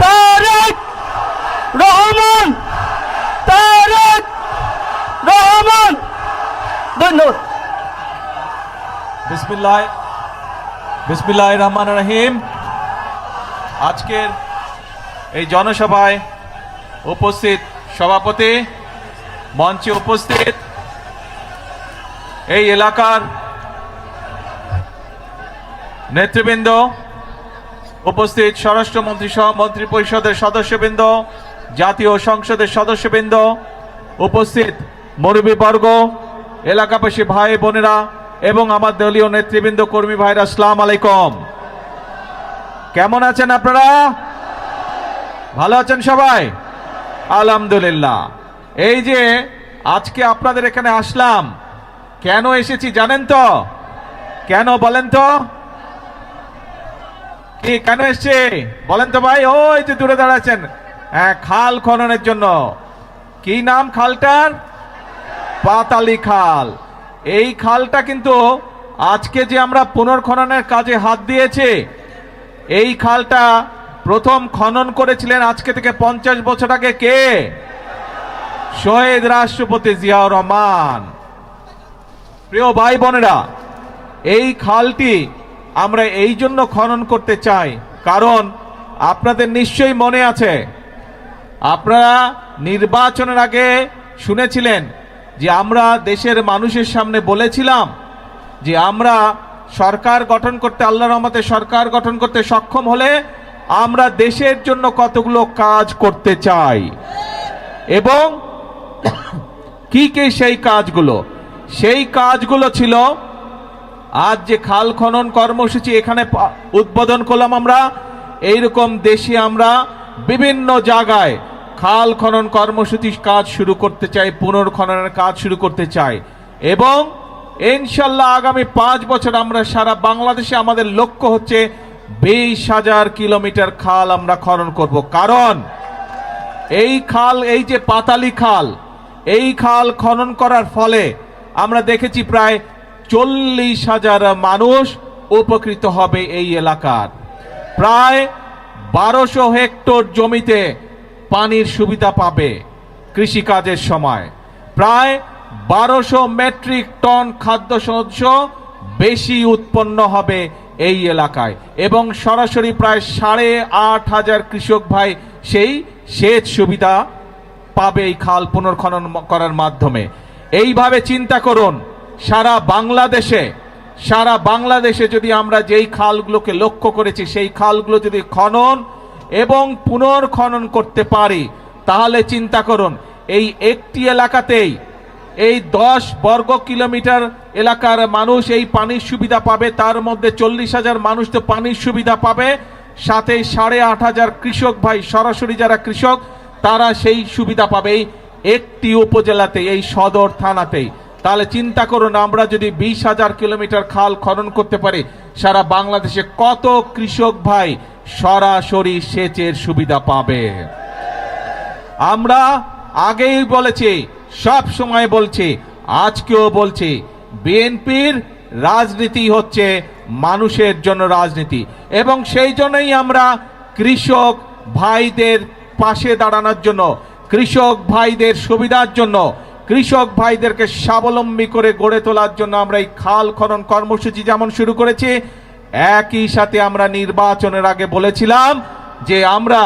তারেক রহমান, তারেক রহমান। ধন্যবাদ। বিসমিল্লাহির রহমানির রহিম। আজকের এই জনসভায় উপস্থিত সভাপতি, মঞ্চে উপস্থিত এই এলাকার নেতৃবৃন্দ, উপস্থিত স্বরাষ্ট্রমন্ত্রী সহ মন্ত্রী পরিষদের সদস্যবৃন্দ, জাতীয় সংসদের সদস্যবৃন্দ, উপস্থিত মুরব্বীবর্গ, এলাকাবাসী ভাই বোনেরা এবং আমার দলীয় নেতৃবৃন্দ, কর্মী ভাইরা, আসসালামু আলাইকুম। কেমন আছেন আপনারা? ভালো আছেন সবাই? আলহামদুলিল্লাহ। এই যে আজকে আপনাদের এখানে আসলাম, কেন এসেছি জানেন তো? কেন বলেন তো? কি কেন এসছে বলেন তো ভাই? ওই যে দূরে দাঁড়াচ্ছেন, হ্যাঁ, খাল খননের জন্য। কি নাম খালটার? পাতালি খাল। এই খালটা কিন্তু আজকে যে আমরা পুনর্খননের কাজে হাত দিয়েছি, এই খালটা প্রথম খনন করেছিলেন আজকে থেকে 50 বছর আগে কে? শহীদ রাষ্ট্রপতি জিয়াউর রহমান। প্রিয় ভাই বোনেরা, এই খালটি আমরা এই জন্য খনন করতে চাই, কারণ আপনাদের নিশ্চয়ই মনে আছে, আপনারা নির্বাচনের আগে শুনেছিলেন যে আমরা দেশের মানুষের সামনে বলেছিলাম যে আমরা সরকার গঠন করতে, আল্লাহর রহমতে সরকার গঠন করতে সক্ষম হলে আমরা দেশের জন্য কতগুলো কাজ করতে চাই, এবং কি কি সেই কাজগুলো। সেই কাজগুলো ছিল আজ যে খাল খনন কর্মসূচি এখানে উদ্বোধন করলাম আমরা। এইরকম দেশে আমরা বিভিন্ন জায়গায় খাল খনন কর্মসূচি কাজ শুরু করতে চাই, পুনর্খননের কাজ শুরু করতে চাই, এবং ইনশাল্লাহ আগামী 5 বছর আমরা সারা বাংলাদেশে আমাদের লক্ষ্য হচ্ছে 20,000 কিলোমিটার খাল আমরা খনন করব। কারণ এই খাল, এই যে পাতালি খাল, এই খাল খনন করার ফলে আমরা দেখেছি প্রায় 40,000 মানুষ উপকৃত হবে এই এলাকার। প্রায় 1200 হেক্টর জমিতে পানির সুবিধা পাবে কৃষিকাজের সময়। প্রায় 1200 মেট্রিক টন খাদ্যশস্য বেশি উৎপন্ন হবে এই এলাকায়, এবং সরাসরি প্রায় 8,500 কৃষক ভাই সেই সেচ সুবিধা পাবে এই খাল পুনর্খনন করার মাধ্যমে। এইভাবে চিন্তা করুন, সারা বাংলাদেশে যদি আমরা যেই খালগুলোকে লক্ষ্য করেছি সেই খালগুলো যদি খনন এবং পুনর্খনন করতে পারি, তাহলে চিন্তা করুন এই একটি এলাকাতেই এই 10 বর্গ কিলোমিটার এলাকার মানুষ এই পানির সুবিধা পাবে। তার মধ্যে 40,000 মানুষ তো পানির সুবিধা পাবে, সাথে 8,500 কৃষক ভাই, সরাসরি যারা কৃষক, তারা সেই সুবিধা পাবে এই একটি উপজেলাতে, এই সদর থানাতেই। তাহলে চিন্তা করুন, আমরা যদি 20,000 কিলোমিটার খাল খনন করতে পারি, সারা বাংলাদেশে কত কৃষক ভাই সরাসরি সেচের সুবিধা পাবে। আমরা আগেই বলেছি, সব সময় বলছি, আজকেও বলছি, বিএনপির রাজনীতি হচ্ছে মানুষের জন্য রাজনীতি, এবং সেই জন্যই আমরা কৃষক ভাইদের পাশে দাঁড়ানোর জন্য, কৃষক ভাইদের সুবিধার জন্য, কৃষক ভাইদেরকে স্বাবলম্বী করে গড়ে তোলার জন্য আমরা এই খাল খনন কর্মসূচি যেমন শুরু করেছি, একই সাথে আমরা নির্বাচনের আগে বলেছিলাম যে আমরা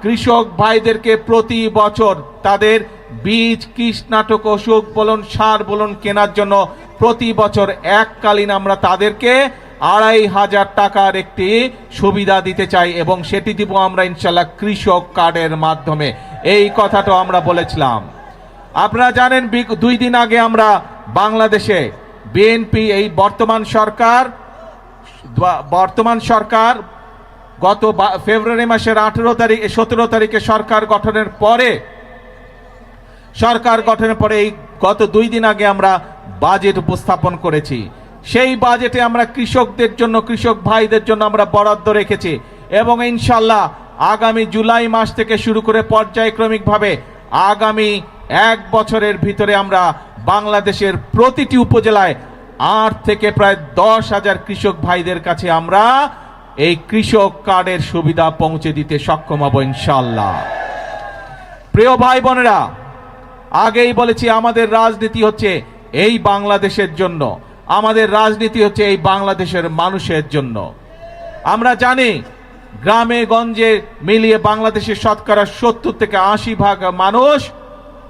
কৃষক ভাইদেরকে প্রতি বছর তাদের বীজ, কীটনাশক, ওষুধ বলুন, সার বলুন কেনার জন্য প্রতি বছর এককালীন আমরা তাদেরকে 2,500 টাকার একটি সুবিধা দিতে চাই, এবং সেটি দিব আমরা ইনশাল্লাহ কৃষক কার্ডের মাধ্যমে। এই কথাটা আমরা বলেছিলাম। আপনারা জানেন 2 দিন আগে আমরা বাংলাদেশে বিএনপি, এই বর্তমান সরকার গত ফেব্রুয়ারি মাসের 17 তারিখে সরকার গঠনের পরে এই গত 2 দিন আগে আমরা বাজেট উপস্থাপন করেছি। সেই বাজেটে আমরা কৃষকদের জন্য, কৃষক ভাইদের জন্য আমরা বরাদ্দ রেখেছি, এবং ইনশাল্লাহ আগামী জুলাই মাস থেকে শুরু করে পর্যায়ক্রমিকভাবে আগামী 1 বছরের ভিতরে আমরা বাংলাদেশের প্রতিটি উপজেলায় 8 থেকে প্রায় 10,000 কৃষক ভাইদের কাছে আমরা এই কৃষক কার্ডের সুবিধা পৌঁছে দিতে সক্ষম হব ইনশাআল্লাহ। প্রিয় ভাই বোনেরা, আগেই বলেছি আমাদের রাজনীতি হচ্ছে এই বাংলাদেশের জন্য, আমাদের রাজনীতি হচ্ছে এই বাংলাদেশের মানুষের জন্য। আমরা জানি গ্রামে গঞ্জে মিলিয়ে বাংলাদেশের শতকরা 70 থেকে 80% মানুষ,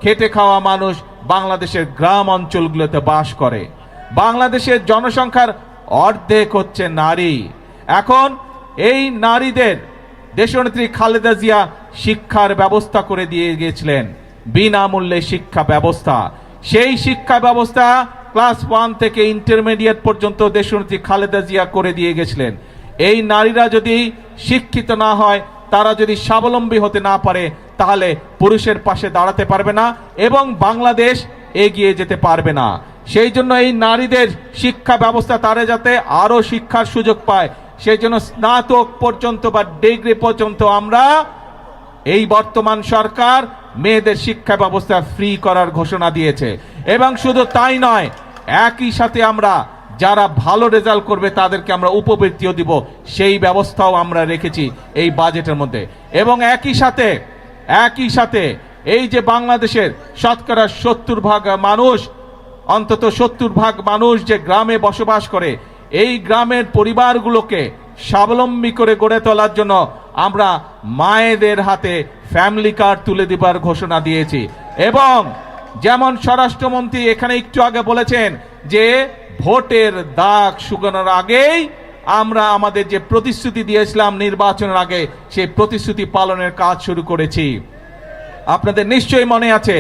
খেটে খাওয়া মানুষ বাংলাদেশের গ্রাম অঞ্চলগুলোতে বাস করে। বাংলাদেশের জনসংখ্যার অর্ধেক হচ্ছে নারী। এখন এই নারীদের দেশনেত্রী খালেদা জিয়া শিক্ষার ব্যবস্থা করে দিয়ে গিয়েছিলেন, বিনামূল্যে শিক্ষা ব্যবস্থা। সেই শিক্ষা ব্যবস্থা ক্লাস 1 থেকে ইন্টারমিডিয়েট পর্যন্ত দেশনেত্রী খালেদা জিয়া করে দিয়ে গেছিলেন। এই নারীরা যদি শিক্ষিত না হয়, তারা যদি স্বাবলম্বী হতে না পারে, তাহলে পুরুষের পাশে দাঁড়াতে পারবে না এবং বাংলাদেশ এগিয়ে যেতে পারবে না। সেই জন্য এই নারীদের শিক্ষা ব্যবস্থা, তারা যাতে আরো শিক্ষার সুযোগ পায়, সেই জন্য স্নাতক পর্যন্ত বা ডিগ্রি পর্যন্ত আমরা এই বর্তমান সরকার মেয়েদের শিক্ষা ব্যবস্থা ফ্রি করার ঘোষণা দিয়েছে। এবং শুধু তাই নয়, একই সাথে আমরা যারা ভালো রেজাল্ট করবে তাদেরকে আমরা উপবৃত্তিও দিব, সেই ব্যবস্থাও আমরা রেখেছি এই বাজেটের মধ্যে। এবং একই সাথে এই যে বাংলাদেশের শতকরা 70% মানুষ, অন্তত 70% মানুষ যে গ্রামে বসবাস করে, এই গ্রামের পরিবারগুলোকে স্বাবলম্বী করে গড়ে তোলার জন্য আমরা মায়েদের হাতে ফ্যামিলি কার্ড তুলে দেবার ঘোষণা দিয়েছি। এবং যেমন স্বরাষ্ট্রমন্ত্রী এখানে একটু আগে বলেছেন যে ভোটের দাগ শুকানোর আগেই আমরা আমাদের যে প্রতিশ্রুতি দিয়েছিলাম নির্বাচনের আগে, সেই প্রতিশ্রুতি পালনের কাজ শুরু করেছি। আপনাদের নিশ্চয়ই মনে আছে,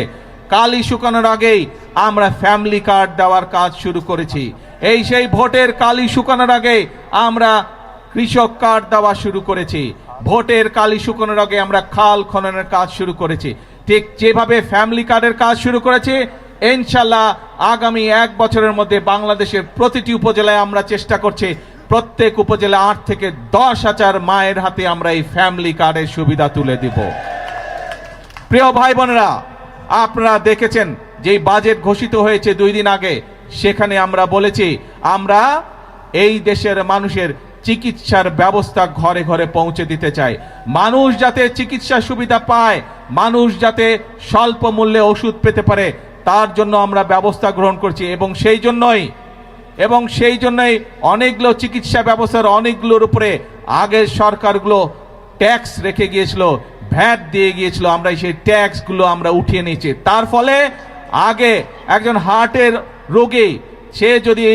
কালি শুকানোর আগেই আমরা ফ্যামিলি কার্ড দেওয়ার কাজ শুরু করেছি। এই সেই ভোটের কালি শুকানোর আগে আমরা কৃষক কার্ড দেওয়া শুরু করেছি। ভোটের কালি শুকানোর আগে আমরা খাল খননের কাজ শুরু করেছি। ঠিক যেভাবে ফ্যামিলি কার্ডের কাজ শুরু করেছি, ইনশাল্লাহ আগামী 1 বছরের মধ্যে বাংলাদেশের প্রতিটি উপজেলায় আমরা চেষ্টা করছি প্রত্যেক উপজেলা 8 থেকে 10,000 মায়ের হাতে আমরা এই ফ্যামিলি কার্ডের সুবিধা তুলে দিব। প্রিয় ভাই বোনেরা, আপনারা দেখেছেন যে বাজেট ঘোষিত হয়েছে 2 দিন আগে, সেখানে আমরা বলেছি আমরা এই দেশের মানুষের চিকিৎসার ব্যবস্থা ঘরে ঘরে পৌঁছে দিতে চাই। মানুষ যাতে চিকিৎসা সুবিধা পায়, মানুষ যাতে স্বল্প মূল্যে ওষুধ পেতে পারে, তার জন্য আমরা ব্যবস্থা গ্রহণ করছি। এবং সেই জন্যই অনেকগুলো চিকিৎসা ব্যবস্থার অনেকগুলোর উপরে আগের সরকারগুলো ট্যাক্স রেখে গিয়েছিল, ভ্যাট দিয়ে গিয়েছিল, আমরা সেই ট্যাক্সগুলো আমরা উঠিয়ে নিয়েছি। তার ফলে আগে একজন হার্টের রোগী সে যদি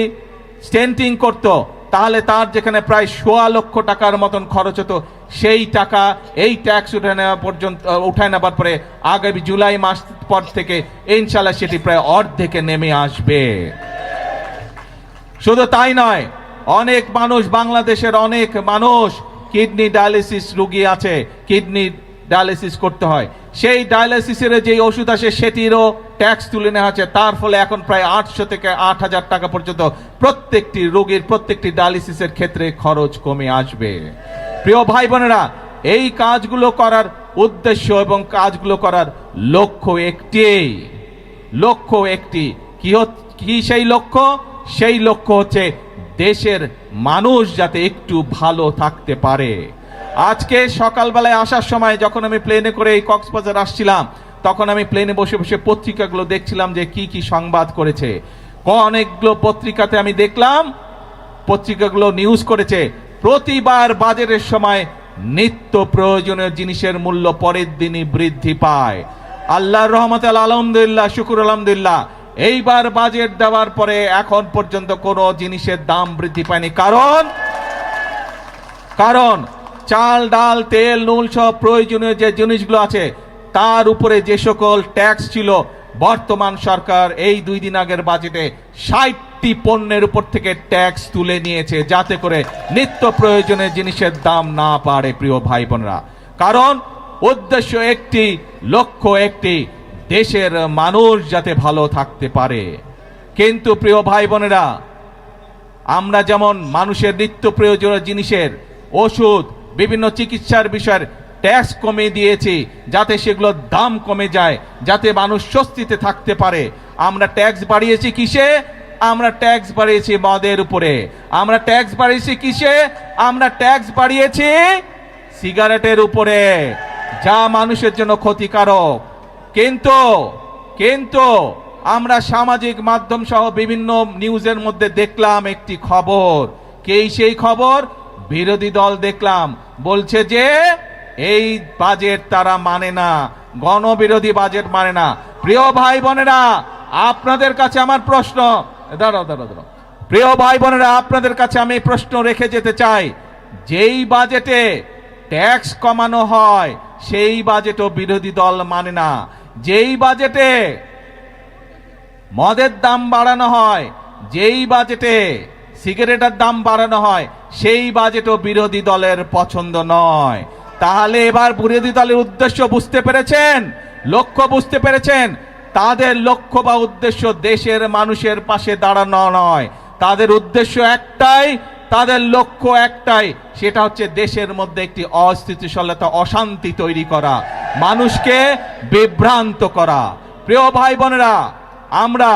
স্টেন্টিং করত, তাহলে তার যেখানে প্রায় 1.25 লক্ষ টাকার মতন খরচ হতো, সেই টাকা এই ট্যাক্স উঠায় নেবার পরে আগামী জুলাই মাস পর থেকে ইনশাল্লাহ সেটি প্রায় অর্ধেকে নেমে আসবে। শুধু তাই নয়, অনেক মানুষ, বাংলাদেশের অনেক মানুষ কিডনি ডায়ালিসিস রোগী আছে, কিডনি ডায়ালিসিস করতে হয়, সেই ডায়ালিসিসের যে ওষুধ আসে সেটিরও ট্যাক্স তুলে নেওয়া হচ্ছে। তার ফলে এখন প্রায় 800 থেকে 8,000 টাকা পর্যন্ত প্রত্যেকটি রোগীর প্রত্যেকটি ডায়ালিসিসের ক্ষেত্রে খরচ কমে আসবে। প্রিয় ভাই বোনেরা, এই কাজগুলো করার উদ্দেশ্য এবং কাজগুলো করার লক্ষ্য একটি। কি সেই লক্ষ্য? সেই লক্ষ্য হচ্ছে দেশের মানুষ যাতে একটু ভালো থাকতে পারে। আজকে সকালবেলায় আসার সময় যখন আমি প্লেনে করে এই কক্সবাজার আসছিলাম, তখন আমি প্লেনে বসে বসে পত্রিকাগুলো দেখছিলাম যে কি কি সংবাদ করেছে। অনেকগুলো পত্রিকাতে আমি দেখলাম, পত্রিকাগুলো নিউজ করেছে প্রতিবার বাজারের সময় নিত্য প্রয়োজনীয় জিনিসের মূল্য পরের দিনই বৃদ্ধি পায়। আল্লাহর রহমতে আলহামদুলিল্লাহ, শুকুর আলহামদুলিল্লাহ, এইবার বাজেট দেওয়ার পরে এখন পর্যন্ত কোনো জিনিসের দাম বৃদ্ধি পায়নি। কারণ চাল, ডাল, তেল, নুন সব প্রয়োজনীয় যে জিনিসগুলো আছে তার উপরে যে সকল ট্যাক্স ছিল, বর্তমান সরকার এই 2 দিন আগের বাজেটে 60টি পণ্যের উপর থেকে ট্যাক্স তুলে নিয়েছে, যাতে করে নিত্য প্রয়োজনীয় জিনিসের দাম না বাড়ে। প্রিয় ভাই বোনেরা, কারণ উদ্দেশ্য একটি, লক্ষ্য একটি, দেশের মানুষ যাতে ভালো থাকতে পারে। কিন্তু প্রিয় ভাই বোনেরা, আমরা যেমন মানুষের নিত্য প্রয়োজনীয় জিনিসের, ওষুধ, বিভিন্ন চিকিৎসার বিষয়ের ট্যাক্স কমিয়ে দিয়েছি যাতে সেগুলোর দাম কমে যায়, যাতে মানুষ স্বস্তিতে থাকতে পারে। আমরা ট্যাক্স বাড়িয়েছি কিসে? আমরা ট্যাক্স বাড়িয়েছি মদের উপরে, আমরা ট্যাক্স বাড়িয়েছি কিসে? আমরা ট্যাক্স বাড়িয়েছি সিগারেটের উপরে, যা মানুষের জন্য ক্ষতিকারক। কিন্তু আমরা সামাজিক মাধ্যম সহ বিভিন্ন নিউজের মধ্যে দেখলাম একটি খবর। সেই খবর? বিরোধী দল দেখলাম বলছে যে এই বাজেট তারা মানে না, গণবিরোধী বাজেট মানে না। প্রিয় ভাই বোনেরা, আপনাদের কাছে আমার প্রশ্ন, দাঁড়াও, প্রিয় ভাই বোনেরা, আপনাদের কাছে আমি প্রশ্ন রেখে যেতে চাই, যেই বাজেটে ট্যাক্স কমানো হয় সেই বাজেটও বিরোধী দল মানে না। যেই বাজেটে মদের দাম বাড়ানো হয়, যেই বাজেটে সিগারেটের দাম বাড়ানো হয়, সেই বাজেটও বিরোধী দলের পছন্দ নয়। তাহলে এবার বিরোধী দলের উদ্দেশ্য বুঝতে পেরেছেন, লক্ষ্য বুঝতে পেরেছেন? তাদের লক্ষ্য বা উদ্দেশ্য দেশের মানুষের পাশে দাঁড়ানো নয়, তাদের উদ্দেশ্য একটাই, তাদের লক্ষ্য একটাই, সেটা হচ্ছে দেশের মধ্যে একটি অস্থিতিশীলতা, অশান্তি তৈরি করা, মানুষকে বিভ্রান্ত করা। প্রিয় ভাই বোনেরা, আমরা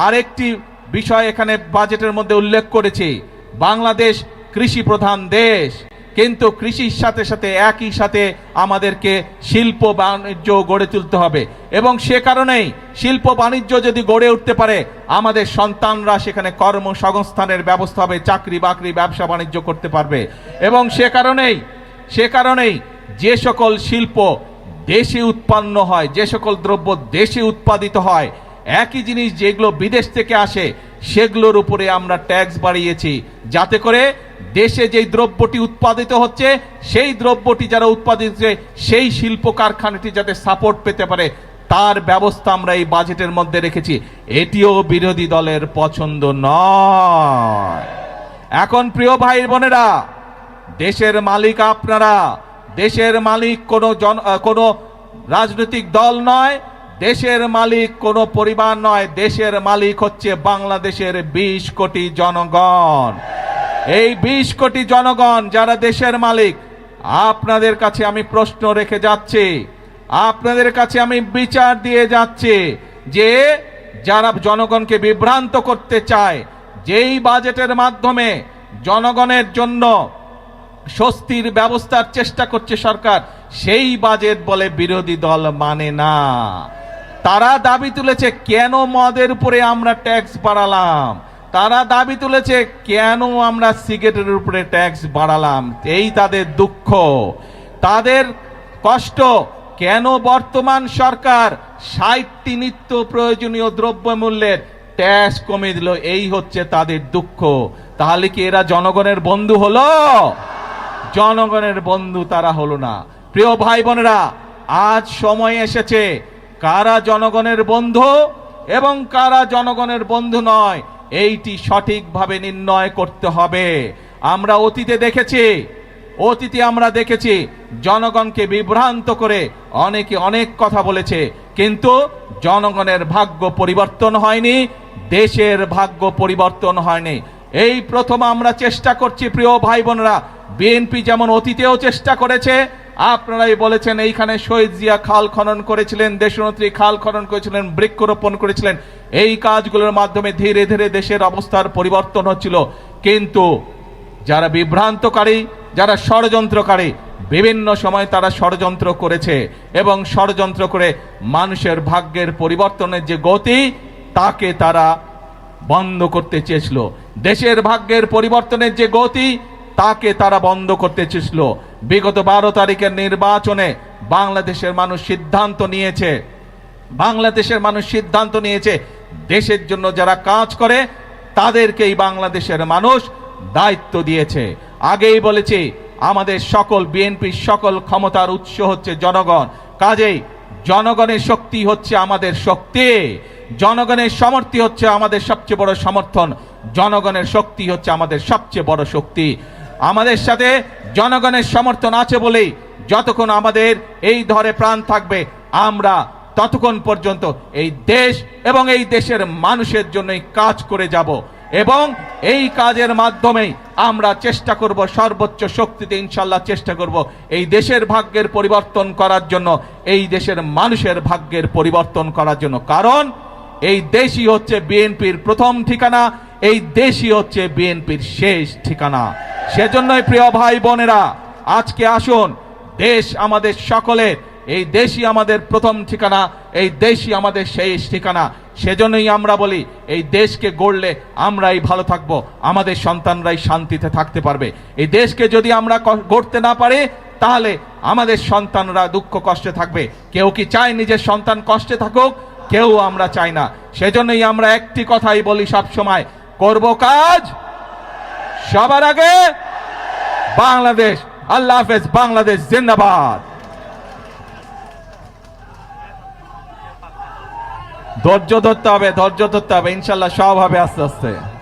আরেকটি বিষয় এখানে বাজেটের মধ্যে উল্লেখ করেছি, বাংলাদেশ কৃষি প্রধান দেশ, কিন্তু কৃষির সাথে সাথে একই সাথে আমাদেরকে শিল্প বাণিজ্য গড়ে তুলতে হবে, এবং সে কারণেই শিল্প বাণিজ্য যদি গড়ে উঠতে পারে আমাদের সন্তানরা সেখানে কর্মসংস্থানের ব্যবস্থা হবে, চাকরি বাকরি ব্যবসা বাণিজ্য করতে পারবে। এবং সে কারণেই যে সকল শিল্প দেশে উৎপন্ন হয়, যে সকল দ্রব্য দেশে উৎপাদিত হয়, একই জিনিস যেগুলো বিদেশ থেকে আসে সেগুলোর উপরে আমরা ট্যাক্স বাড়িয়েছি, যাতে করে দেশে যেই দ্রব্যটি উৎপাদিত হচ্ছে সেই দ্রব্যটি যারা উৎপাদিত হচ্ছে সেই শিল্প কারখানাটি যাতে সাপোর্ট পেতে পারে তার ব্যবস্থা আমরা এই বাজেটের মধ্যে রেখেছি। এটিও বিরোধী দলের পছন্দ নয়। এখন প্রিয় ভাই বোনেরা, দেশের মালিক আপনারা, দেশের মালিক কোনো রাজনৈতিক দল নয়, দেশের মালিক কোনো পরিবার নয়, দেশের মালিক হচ্ছে বাংলাদেশের 20 কোটি জনগণ। এই 20 কোটি জনগণ যারা দেশের মালিক, আপনাদের কাছে আমি প্রশ্ন রেখে যাচ্ছি, আপনাদের কাছে আমি বিচার দিয়ে যাচ্ছি যে যারা জনগণকে বিভ্রান্ত করতে চায়, যেই বাজেটের মাধ্যমে জনগণের জন্য স্বস্তির ব্যবস্থার চেষ্টা করছে সরকার, সেই বাজেট বলে বিরোধী দল মানে না। তারা দাবি তুলেছে কেন মদের উপরে আমরা ট্যাক্স বাড়ালাম, তারা দাবি তুলেছে কেন আমরা সিগারেটের উপরে ট্যাক্স বাড়ালাম, এই তাদের দুঃখ, তাদের কষ্ট। কেন বর্তমান সরকার 60টি নিত্য প্রয়োজনীয় দ্রব্যমূল্যের ট্যাক্স কমিয়ে দিল, এই হচ্ছে তাদের দুঃখ। তাহলে কি এরা জনগণের বন্ধু হলো? জনগণের বন্ধু তারা হলো না। প্রিয় ভাই বোনেরা, আজ সময় এসেছে কারা জনগণের বন্ধু এবং কারা জনগণের বন্ধু নয় এইটি সঠিকভাবে নির্ণয় করতে হবে। আমরা অতীতে দেখেছি জনগণকে বিভ্রান্ত করে অনেকে অনেক কথা বলেছে, কিন্তু জনগণের ভাগ্য পরিবর্তন হয়নি, দেশের ভাগ্য পরিবর্তন হয়নি। এই প্রথম আমরা চেষ্টা করছি প্রিয় ভাই বোনেরা, বিএনপি যেমন অতীতেও চেষ্টা করেছে, আপনারাই বলেছেন এইখানে শহীদ জিয়া খাল খনন করেছিলেন, দেশনেত্রী খাল খনন করেছিলেন, বৃক্ষরোপণ করেছিলেন, এই কাজগুলোর মাধ্যমে ধীরে ধীরে দেশের অবস্থার পরিবর্তন হচ্ছিল। কিন্তু যারা বিভ্রান্তকারী, যারা ষড়যন্ত্রকারী, বিভিন্ন সময় তারা ষড়যন্ত্র করেছে এবং ষড়যন্ত্র করে মানুষের ভাগ্যের পরিবর্তনের যে গতি তাকে তারা বন্ধ করতে চেয়েছিল, দেশের ভাগ্যের পরিবর্তনের যে গতি তাকে তারা বন্ধ করতে চেয়েছিল। বিগত 12 তারিখের নির্বাচনে বাংলাদেশের মানুষ সিদ্ধান্ত নিয়েছে দেশের জন্য যারা কাজ করে তাদেরকেই বাংলাদেশের মানুষ দায়িত্ব দিয়েছে। আগেই বলেছি আমাদের সকল বিএনপির সকল ক্ষমতার উৎস হচ্ছে জনগণ, কাজেই জনগণের শক্তি হচ্ছে আমাদের শক্তি, জনগণের সমর্থন হচ্ছে আমাদের সবচেয়ে বড় সমর্থন, জনগণের শক্তি হচ্ছে আমাদের সবচেয়ে বড় শক্তি। আমাদের সাথে জনগণের সমর্থন আছে বলেই যতক্ষণ আমাদের এই ধরে প্রাণ থাকবে আমরা ততক্ষণ পর্যন্ত এই দেশ এবং এই দেশের মানুষের জন্যই কাজ করে যাব, এবং এই কাজের মাধ্যমেই আমরা চেষ্টা করব সর্বোচ্চ শক্তিতে ইনশাল্লাহ চেষ্টা করব এই দেশের ভাগ্যের পরিবর্তন করার জন্য, এই দেশের মানুষের ভাগ্যের পরিবর্তন করার জন্য। কারণ এই দেশই হচ্ছে বিএনপির প্রথম ঠিকানা, এই দেশই হচ্ছে বিএনপির শেষ ঠিকানা। সেজন্যই প্রিয় ভাই বোনেরা, আজকে আসুন, দেশ আমাদের সকলের, এই দেশই আমাদের প্রথম ঠিকানা, এই দেশই আমাদের শেষ ঠিকানা। সেজন্যই আমরা বলি, এই দেশকে গড়লে আমরাই ভালো থাকবো, আমাদের সন্তানরাই শান্তিতে থাকতে পারবে। এই দেশকে যদি আমরা গড়তে না পারি, তাহলে আমাদের সন্তানরা দুঃখ কষ্টে থাকবে। কেউ কি চায় নিজের সন্তান কষ্টে থাকুক? কেউ আমরা চাই না। সেজন্যই আমরা একটি কথাই বলি সব সময়, করব কাজ সবার আগে বাংলাদেশ। আল্লাহ হাফেজ। বাংলাদেশ জিন্দাবাদ। ধৈর্য ধরতে হবে, ধৈর্য ধরতে হবে, ইনশাল্লাহ সব হবে আস্তে আস্তে।